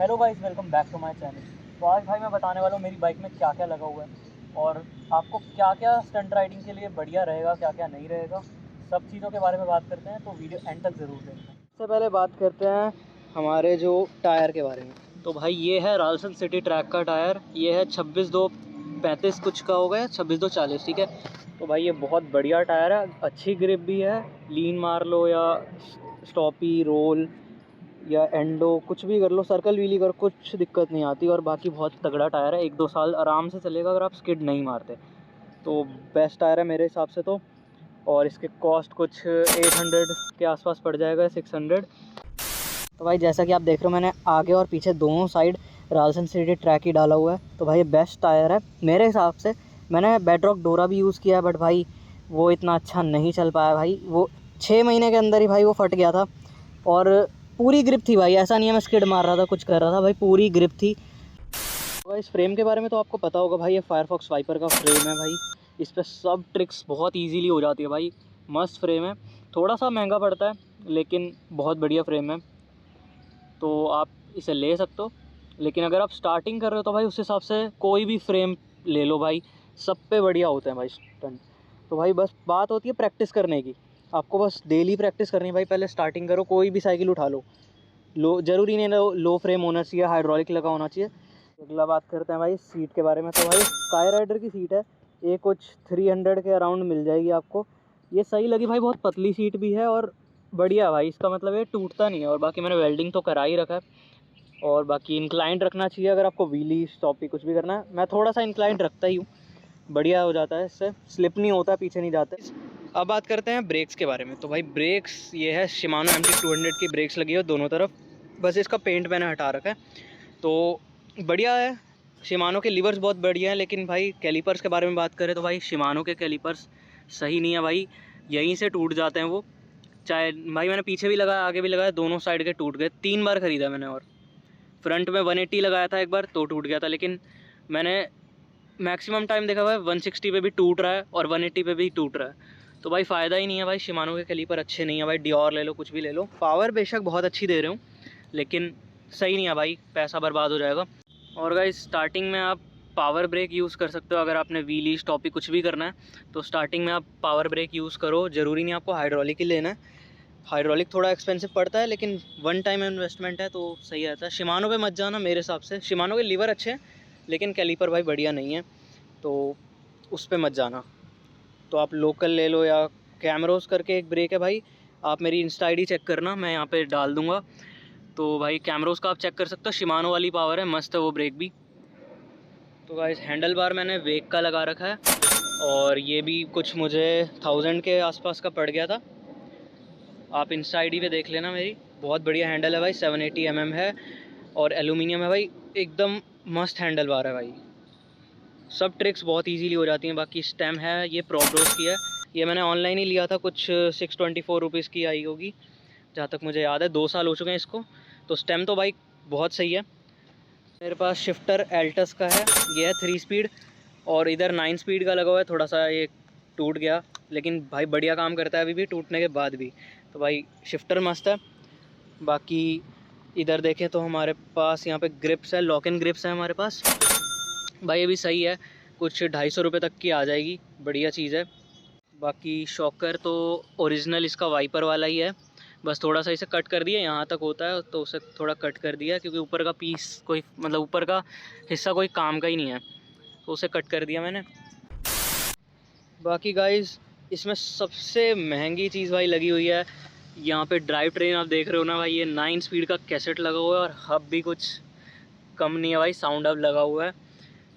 Hello guys, welcome back to my channel. तो आज भाई मैं बताने वाला हूँ मेरी बाइक में क्या क्या लगा हुआ है और आपको क्या क्या स्टंट राइडिंग के लिए बढ़िया रहेगा, क्या क्या नहीं रहेगा। सब चीज़ों के बारे में बात करते हैं, तो वीडियो एंड तक ज़रूर देखना। सबसे पहले बात करते हैं हमारे जो टायर के बारे में। तो भाई ये है रालसन सिटी ट्रैक का टायर। ये है 26-2-35 कुछ का होगा, 26-2-40, ठीक है। तो भाई ये बहुत बढ़िया टायर है, अच्छी ग्रिप भी है। लीन मार लो या स्टॉपी रोल या एंडो कुछ भी कर लो, सर्कल व्हीली कर, कुछ दिक्कत नहीं आती। और बाकी बहुत तगड़ा टायर है, 1-2 साल आराम से चलेगा अगर आप स्किड नहीं मारते। तो बेस्ट टायर है मेरे हिसाब से तो। और इसके कॉस्ट कुछ 800 के आसपास पड़ जाएगा, 600। तो भाई जैसा कि आप देख रहे हो, मैंने आगे और पीछे दोनों साइड रालसन सिटी ट्रैक ही डाला हुआ है। तो भाई ये बेस्ट टायर है मेरे हिसाब से। मैंने बेडरॉक डोरा भी यूज़ किया है, बट भाई वो इतना अच्छा नहीं चल पाया भाई। वो 6 महीने के अंदर ही भाई वो फट गया था। और पूरी ग्रिप थी भाई, ऐसा नहीं है मैं स्किड मार रहा था कुछ कर रहा था, भाई पूरी ग्रिप थी। तो इस फ्रेम के बारे में तो आपको पता होगा भाई, ये फायरफॉक्स वाइपर का फ्रेम है भाई। इस पर सब ट्रिक्स बहुत इजीली हो जाती है भाई। मस्त फ्रेम है, थोड़ा सा महंगा पड़ता है लेकिन बहुत बढ़िया फ्रेम है। तो आप इसे ले सकते हो, लेकिन अगर आप स्टार्टिंग कर रहे हो तो भाई उस हिसाब से कोई भी फ्रेम ले लो भाई, सब पे बढ़िया होते हैं भाई स्टंट। तो भाई बस बात होती है प्रैक्टिस करने की। आपको बस डेली प्रैक्टिस करनी है भाई। पहले स्टार्टिंग करो, कोई भी साइकिल उठा लो। लो ज़रूरी नहीं लो फ्रेम होना चाहिए, हाइड्रोलिक लगा होना चाहिए। अगला बात करते हैं भाई सीट के बारे में। तो भाई स्काई राइडर की सीट है, ये कुछ 300 के अराउंड मिल जाएगी आपको। ये सही लगी भाई, बहुत पतली सीट भी है और बढ़िया भाई। इसका मतलब ये टूटता नहीं है। और बाकी मैंने वेल्डिंग तो करा ही रखा है। और बाकी इंक्लाइंट रखना चाहिए अगर आपको व्हीली स्टॉपी कुछ भी करना है। मैं थोड़ा सा इंक्लाइंट रखता ही हूँ, बढ़िया हो जाता है, इससे स्लिप नहीं होता, पीछे नहीं जाते। अब बात करते हैं ब्रेक्स के बारे में। तो भाई ब्रेक्स ये है शिमानो MT 200 की ब्रेक्स लगी है दोनों तरफ। बस इसका पेंट मैंने हटा रखा है, तो बढ़िया है। शिमानो के लीवर्स बहुत बढ़िया हैं, लेकिन भाई कैलिपर्स के बारे में बात करें तो भाई शिमानो के कैलिपर्स सही नहीं है भाई, यहीं से टूट जाते हैं वो। चाहे भाई मैंने पीछे भी लगाया, आगे भी लगाया, दोनों साइड के टूट गए। 3 बार ख़रीदा मैंने। और फ्रंट में 180 लगाया था एक बार, तो टूट गया था। लेकिन मैंने मैक्सिमम टाइम देखा हुआ है 160 पे भी टूट रहा है और 180 पे भी टूट रहा है। तो भाई फ़ायदा ही नहीं है भाई। शिमानो के कैलिपर अच्छे नहीं है भाई, डियोर ले लो, कुछ भी ले लो। पावर बेशक बहुत अच्छी दे रहे हूँ, लेकिन सही नहीं है भाई, पैसा बर्बाद हो जाएगा। और गाइस स्टार्टिंग में आप पावर ब्रेक यूज़ कर सकते हो अगर आपने व्हीली स्टॉपी कुछ भी करना है। तो स्टार्टिंग में आप पावर ब्रेक यूज़ करो, ज़रूरी नहीं आपको हाइड्रोलिक ही लेना है। हाइड्रोलिक थोड़ा एक्सपेंसिव पड़ता है, लेकिन वन टाइम इन्वेस्टमेंट है तो सही रहता है। शिमानो पे मत जाना मेरे हिसाब से। शिमानो के लीवर अच्छे हैं, लेकिन कैलिपर भाई बढ़िया नहीं है, तो उस पे मत जाना। तो आप लोकल ले लो, या कैमरोस करके एक ब्रेक है भाई। आप मेरी इंस्टा ID चेक करना, मैं यहाँ पे डाल दूँगा। तो भाई कैमरोस का आप चेक कर सकते हो, शिमानो वाली पावर है, मस्त है वो ब्रेक भी। तो गाइस हैंडल बार मैंने वेक का लगा रखा है, और ये भी कुछ मुझे 1000 के आसपास का पड़ गया था। आप इंस्टा ID पे देख लेना मेरी। बहुत बढ़िया हैंडल है भाई, 780 mm है और एलुमिनियम है भाई, एकदम मस्त हैंडल बार है भाई। सब ट्रिक्स बहुत इजीली हो जाती हैं। बाकी स्टेम है, ये प्रोब्रोस की है। ये मैंने ऑनलाइन ही लिया था, कुछ 624 रुपीज़ की आई होगी जहाँ तक मुझे याद है। 2 साल हो चुके हैं इसको। तो स्टेम तो भाई बहुत सही है। मेरे पास शिफ्टर एल्टस का है, ये है 3 स्पीड, और इधर 9 स्पीड का लगा हुआ है। थोड़ा सा ये टूट गया, लेकिन भाई बढ़िया काम करता है अभी भी, टूटने के बाद भी। तो भाई शिफ्टर मस्त है। बाकी इधर देखें तो हमारे पास यहाँ पे ग्रिप्स है, लॉक इन ग्रिप्स है हमारे पास भाई। ये भी सही है, कुछ 250 रुपये तक की आ जाएगी, बढ़िया चीज़ है। बाकी शॉकर तो ओरिजिनल इसका वाइपर वाला ही है, बस थोड़ा सा इसे कट कर दिया, यहाँ तक होता है तो उसे थोड़ा कट कर दिया, क्योंकि ऊपर का पीस कोई मतलब ऊपर का हिस्सा कोई काम का ही नहीं है, तो उसे कट कर दिया मैंने। बाकी गाइस इसमें सबसे महंगी चीज़ भाई लगी हुई है यहाँ पे। ड्राइव ट्रेन आप देख रहे हो ना भाई, ये 9 स्पीड का कैसेट लगा हुआ है, और हब भी कुछ कम नहीं है भाई, साउंड हब लगा हुआ है।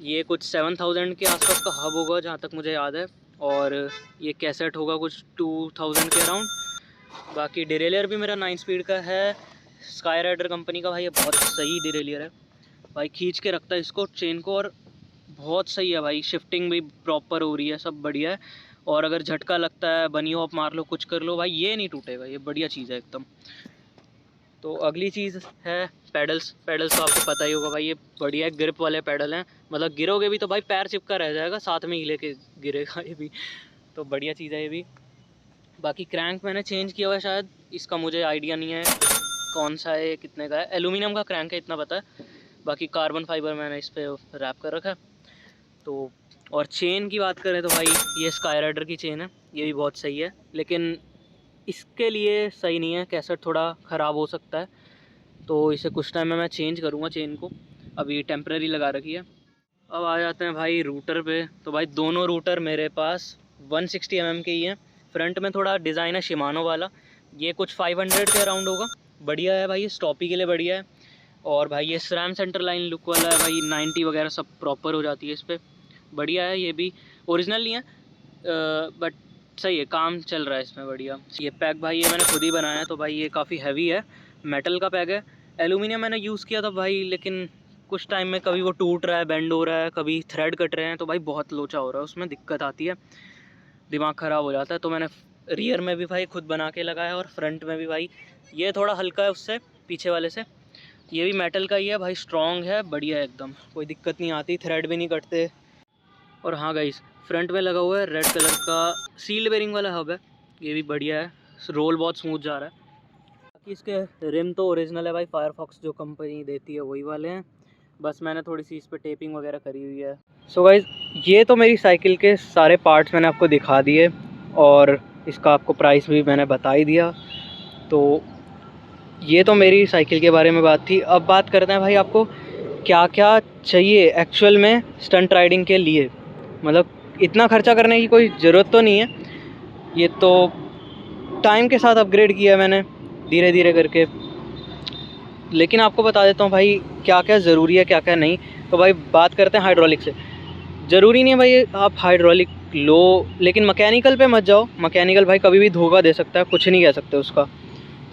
ये कुछ 7000 के आसपास का हब होगा जहाँ तक मुझे याद है, और ये कैसेट होगा कुछ 2000 के अराउंड। बाकी डिरेलियर भी मेरा 9 स्पीड का है, स्काई राइडर कंपनी का भाई। ये बहुत सही डिरेलियर है भाई, खींच के रखता है इसको चेन को, और बहुत सही है भाई। शिफ्टिंग भी प्रॉपर हो रही है, सब बढ़िया है। और अगर झटका लगता है, बनी हॉप मार लो, कुछ कर लो भाई, ये नहीं टूटेगा, ये बढ़िया चीज़ है एकदम। तो अगली चीज़ है पैडल्स। पैडल्स तो आपको पता ही होगा भाई, ये बढ़िया ग्रिप वाले पैडल हैं। मतलब गिरोगे भी तो भाई पैर चिपका रह जाएगा, साथ में ही लेके गिरेगा ये भी। तो बढ़िया चीज़ है ये भी। बाकी क्रैंक मैंने चेंज किया हुआ है शायद, इसका मुझे आइडिया नहीं है। कौन सा है, कितने का है। एलुमिनियम का क्रैंक है इतना पता है, बाकी कार्बन फाइबर मैंने इस पर रैप कर रखा है। तो और चेन की बात करें तो भाई ये स्काई राइडर की चेन है, ये भी बहुत सही है, लेकिन इसके लिए सही नहीं है, कैसेट थोड़ा ख़राब हो सकता है, तो इसे कुछ टाइम में मैं चेंज करूँगा चेन को, अभी टेम्प्रेरी लगा रखी है। अब आ जाते हैं भाई रूटर पे। तो भाई दोनों रूटर मेरे पास 160 mm के ही हैं। फ्रंट में थोड़ा डिज़ाइन है शिमानो वाला, ये कुछ 500 के अराउंड होगा। बढ़िया है भाई, ये स्टॉपी के लिए बढ़िया है। और भाई ये SRAM सेंटर लाइन लुक वाला है भाई, 90 वगैरह सब प्रॉपर हो जाती है इस पर, बढ़िया है। ये भी ओरिजिनल नहीं है बट सही है, काम चल रहा है इसमें बढ़िया। ये पैक भाई ये मैंने खुद ही बनाया है, तो भाई ये काफ़ी हैवी है, मेटल का पैक है। एलुमिनियम मैंने यूज़ किया था भाई, लेकिन कुछ टाइम में कभी वो टूट रहा है, बेंड हो रहा है, कभी थ्रेड कट रहे हैं, तो भाई बहुत लोचा हो रहा है, उसमें दिक्कत आती है, दिमाग ख़राब हो जाता है। तो मैंने रियर में भी भाई खुद बना के लगाया, और फ्रंट में भी भाई ये थोड़ा हल्का है उससे, पीछे वाले से। ये भी मेटल का ही है भाई, स्ट्रॉन्ग है, बढ़िया है एकदम, कोई दिक्कत नहीं आती, थ्रेड भी नहीं कटते। और हाँ गाइस, फ्रंट में लगा हुआ है रेड कलर का सील्ड बेरिंग वाला हब है, ये भी बढ़िया है, रोल बहुत स्मूथ जा रहा है। बाकी इसके रिम तो ओरिजिनल है भाई, फायरफॉक्स जो कंपनी देती है वही वाले हैं, बस मैंने थोड़ी सी इस पर टेपिंग वगैरह करी हुई है। सो गाइस, ये तो मेरी साइकिल के सारे पार्ट्स मैंने आपको दिखा दिए, और इसका आपको प्राइस भी मैंने बता ही दिया। तो ये तो मेरी साइकिल के बारे में बात थी। अब बात करते हैं भाई आपको क्या क्या चाहिए एक्चुअल में स्टंट राइडिंग के लिए। मतलब इतना खर्चा करने की कोई ज़रूरत तो नहीं है, ये तो टाइम के साथ अपग्रेड किया मैंने धीरे धीरे करके। लेकिन आपको बता देता हूँ भाई क्या क्या ज़रूरी है क्या क्या नहीं। तो भाई बात करते हैं हाइड्रोलिक से। ज़रूरी नहीं है भाई आप हाइड्रोलिक लो, लेकिन मैकेनिकल पे मत जाओ, मैकेनिकल भाई कभी भी धोखा दे सकता है, कुछ नहीं कह सकते उसका,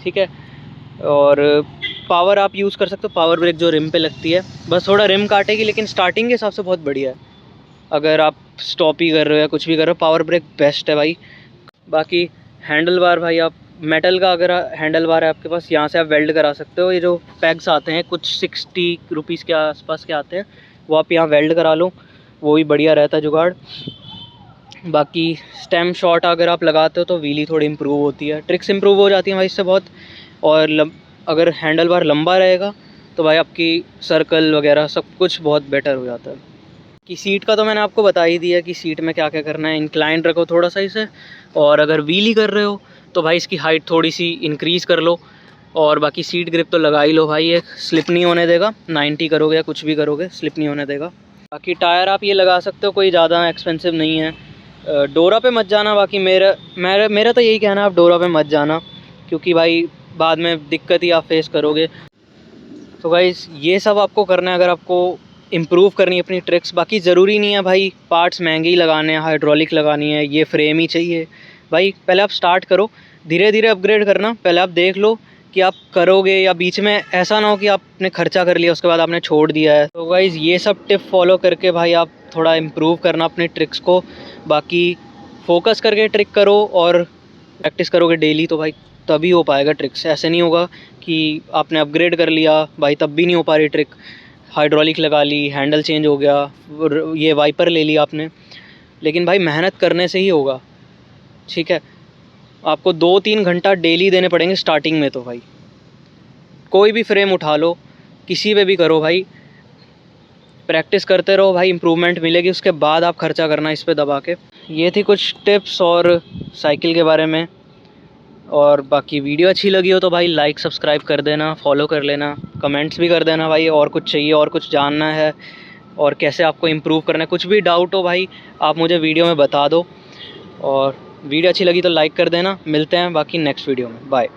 ठीक है। और पावर आप यूज़ कर सकते हो, पावर ब्रेक जो रिम पे लगती है, बस थोड़ा रिम काटेगी, लेकिन स्टार्टिंग के हिसाब से बहुत बढ़िया है। अगर आप स्टॉप ही कर रहे हो या कुछ भी कर रहे हो, पावर ब्रेक बेस्ट है भाई। बाकी हैंडल बार भाई, आप मेटल का अगर हैंडल बार है आपके पास, यहाँ से आप वेल्ड करा सकते हो। ये जो पैग्स आते हैं कुछ 60 रुपीज़ के आसपास के आते हैं, वो आप यहाँ वेल्ड करा लो, वो भी बढ़िया रहता है जुगाड़। बाकी स्टेम शॉट अगर आप लगाते हो तो व्हीली थोड़ी इम्प्रूव होती है, ट्रिक्स इम्प्रूव हो जाती हैं भाई इससे बहुत। और अगर हैंडल बार लंबा रहेगा तो भाई आपकी सर्कल वगैरह सब कुछ बहुत बेटर हो जाता है। कि सीट का तो मैंने आपको बता ही दिया कि सीट में क्या क्या करना है, इंक्लाइन रखो थोड़ा सा इसे, और अगर व्हीली कर रहे हो तो भाई इसकी हाइट थोड़ी सी इंक्रीज़ कर लो। और बाकी सीट ग्रिप तो लगा ही लो भाई, ये स्लिप नहीं होने देगा, 90 करोगे या कुछ भी करोगे स्लिप नहीं होने देगा। बाकी टायर आप ये लगा सकते हो, कोई ज़्यादा एक्सपेंसिव नहीं है। डोरा पे मत जाना, बाकी मेरा तो यही कहना है आप डोरा पे मत जाना, क्योंकि भाई बाद में दिक्कत ही आप फेस करोगे। तो गाइस ये सब आपको करना है अगर आपको इम्प्रूव करनी है अपनी ट्रिक्स। बाकी ज़रूरी नहीं है भाई पार्ट्स महंगे ही लगाने हैं, हाइड्रोलिक लगानी है, ये फ्रेम ही चाहिए भाई। पहले आप स्टार्ट करो, धीरे धीरे अपग्रेड करना। पहले आप देख लो कि आप करोगे, या बीच में ऐसा ना हो कि आपने खर्चा कर लिया उसके बाद आपने छोड़ दिया है। तो गाइस ये सब टिप फॉलो करके भाई आप थोड़ा इम्प्रूव करना अपने ट्रिक्स को। बाकी फोकस करके ट्रिक करो और प्रैक्टिस करोगे डेली, तो भाई तभी हो पाएगा ट्रिक्स। ऐसे नहीं होगा कि आपने अपग्रेड कर लिया भाई तब भी नहीं हो पा रही ट्रिक, हाइड्रोलिक लगा ली, हैंडल चेंज हो गया, ये वाइपर ले लिया आपने, लेकिन भाई मेहनत करने से ही होगा, ठीक है। आपको 2-3 घंटा डेली देने पड़ेंगे स्टार्टिंग में। तो भाई कोई भी फ्रेम उठा लो, किसी पे भी करो भाई, प्रैक्टिस करते रहो भाई, इम्प्रूवमेंट मिलेगी, उसके बाद आप खर्चा करना इस पे दबा के। ये थी कुछ टिप्स और साइकिल के बारे में। और बाकी वीडियो अच्छी लगी हो तो भाई लाइक सब्सक्राइब कर देना, फॉलो कर लेना, कमेंट्स भी कर देना भाई, और कुछ चाहिए और कुछ जानना है और कैसे आपको इम्प्रूव करना है, कुछ भी डाउट हो भाई आप मुझे वीडियो में बता दो। और वीडियो अच्छी लगी तो लाइक कर देना। मिलते हैं बाकी नेक्स्ट वीडियो में, बाय।